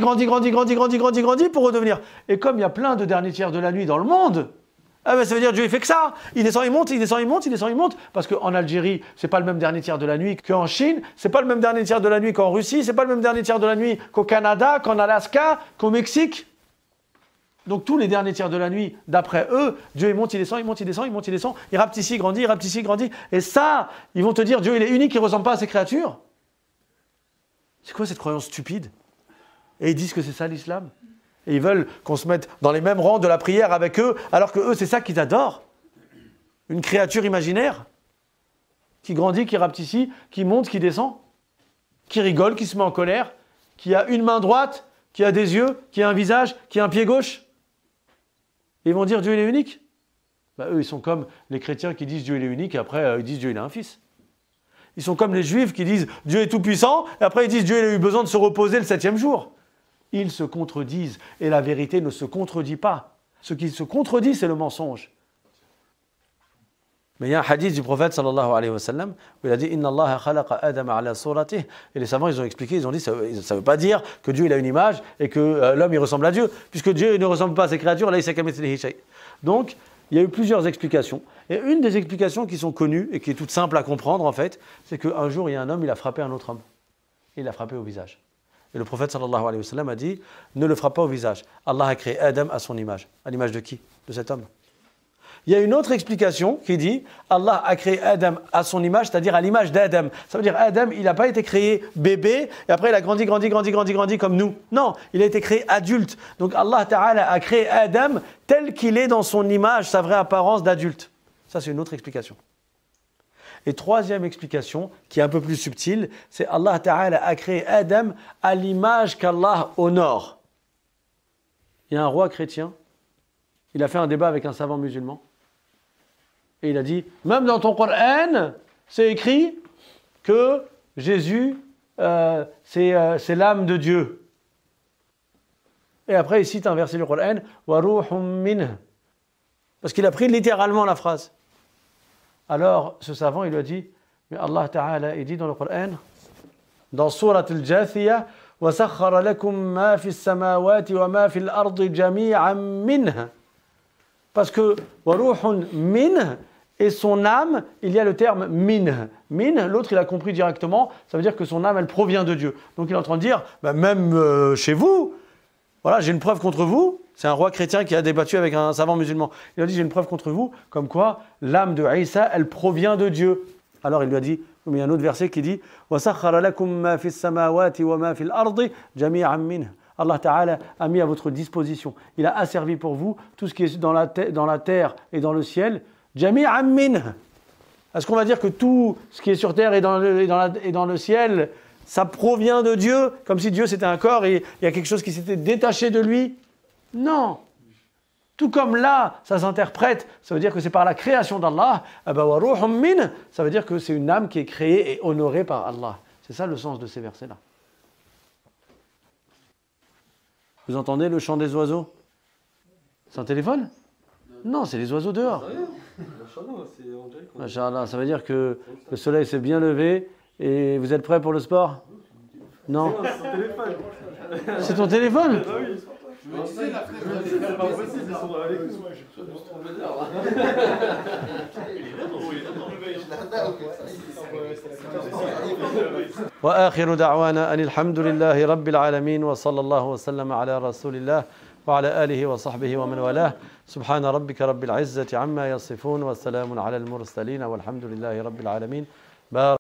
pour redevenir. Et comme il y a plein de derniers tiers de la nuit dans le monde, ça veut dire Dieu il fait que ça. Il descend, il monte. Parce qu'en Algérie, c'est pas le même dernier tiers de la nuit qu'en Chine, c'est pas le même dernier tiers de la nuit qu'en Russie, c'est pas le même dernier tiers de la nuit qu'au Canada, qu'en Alaska, qu'au Mexique. Donc tous les derniers tiers de la nuit, d'après eux, Dieu il monte, il descend, il rapetissait, grandit. Et ça, ils vont te dire Dieu il est unique, il ne ressemble pas à ses créatures. C'est quoi cette croyance stupide? Et ils disent que c'est ça l'islam. Et ils veulent qu'on se mette dans les mêmes rangs de la prière avec eux, alors que eux, c'est ça qu'ils adorent. Une créature imaginaire qui grandit, qui rapetissait, qui monte, qui descend, qui rigole, qui se met en colère, qui a une main droite, qui a des yeux, qui a un visage, qui a un pied gauche. Et ils vont dire Dieu il est unique. Bah, eux, ils sont comme les chrétiens qui disent Dieu il est unique et après ils disent Dieu il a un fils. Ils sont comme les juifs qui disent Dieu est tout puissant et après ils disent Dieu il a eu besoin de se reposer le 7e jour. Ils se contredisent et la vérité ne se contredit pas. Ce qui se contredit, c'est le mensonge. Mais il y a un hadith du prophète sallallahu alayhi wa sallam où il a dit Inna Allah khalaqa Adam ala suratih. Et les savants ils ont expliqué, ils ont dit ça ne veut pas dire que Dieu il a une image et que l'homme il ressemble à Dieu, puisque Dieu ne ressemble pas à ses créatures. Donc il y a eu plusieurs explications. Et une des explications qui sont connues et qui est toute simple à comprendre en fait, c'est qu'un jour il y a un homme, il a frappé un autre homme. Il l'a frappé au visage. Et le prophète sallallahu alayhi wa sallam a dit ne le frappe pas au visage. Allah a créé Adam à son image. À l'image de qui? De cet homme. Il y a une autre explication qui dit Allah a créé Adam à son image, c'est-à-dire à l'image d'Adam. Ça veut dire Adam, il n'a pas été créé bébé et après il a grandi comme nous. Non, il a été créé adulte. Donc Allah Ta'ala a créé Adam tel qu'il est dans son image, sa vraie apparence d'adulte. Ça c'est une autre explication. Et troisième explication, qui est un peu plus subtile, c'est Allah Ta'ala a créé Adam à l'image qu'Allah honore. Il y a un roi chrétien, il a fait un débat avec un savant musulman. Et il a dit, même dans ton Coran, c'est écrit que Jésus, c'est l'âme de Dieu. Et après, il cite un verset du Coran, wa ruhum minh, parce qu'il a pris littéralement la phrase. Alors, ce savant, il lui a dit, mais Allah Ta'ala, il dit dans le Coran, dans Surat al-Jathiyah, wa sakhara lakum ma fi as-samawati wa ma fi al-ardi jami'an minha. Parce que wa ruhun minh, et son âme, il y a le terme min. Min, l'autre il a compris directement, ça veut dire que son âme elle provient de Dieu. Donc il est en train de dire, bah, même chez vous, voilà, j'ai une preuve contre vous. C'est un roi chrétien qui a débattu avec un savant musulman. Il a dit, j'ai une preuve contre vous, comme quoi l'âme de Isa, elle provient de Dieu. Alors il lui a dit, mais il y a un autre verset qui dit, wa sakhara lakum ma fi as-samawati wa ma fi al-ardi jami'an minhu. Allah Ta'ala a mis à votre disposition. Il a asservi pour vous tout ce qui est dans la terre et dans le ciel. Jami'an minhu. Est-ce qu'on va dire que tout ce qui est sur terre et dans le ciel, ça provient de Dieu, comme si Dieu c'était un corps et il y a quelque chose qui s'était détaché de lui? Non. Tout comme là, ça s'interprète, ça veut dire que c'est par la création d'Allah. Wa ruhum minh, ça veut dire que c'est une âme qui est créée et honorée par Allah. C'est ça le sens de ces versets-là. Vous entendez le chant des oiseaux? C'est un téléphone? Non, c'est les oiseaux dehors. Machallah, ça veut dire que le soleil s'est bien levé et vous êtes prêts pour le sport? Non. C'est ton téléphone? وآخر دعوانا أن الحمد لله رب العالمين وصلى الله وسلم على رسول الله وعلى آله وصحبه ومن والاه سبحان ربك رب العزة عما يصفون وسلام على المرسلين والحمد لله رب العالمين.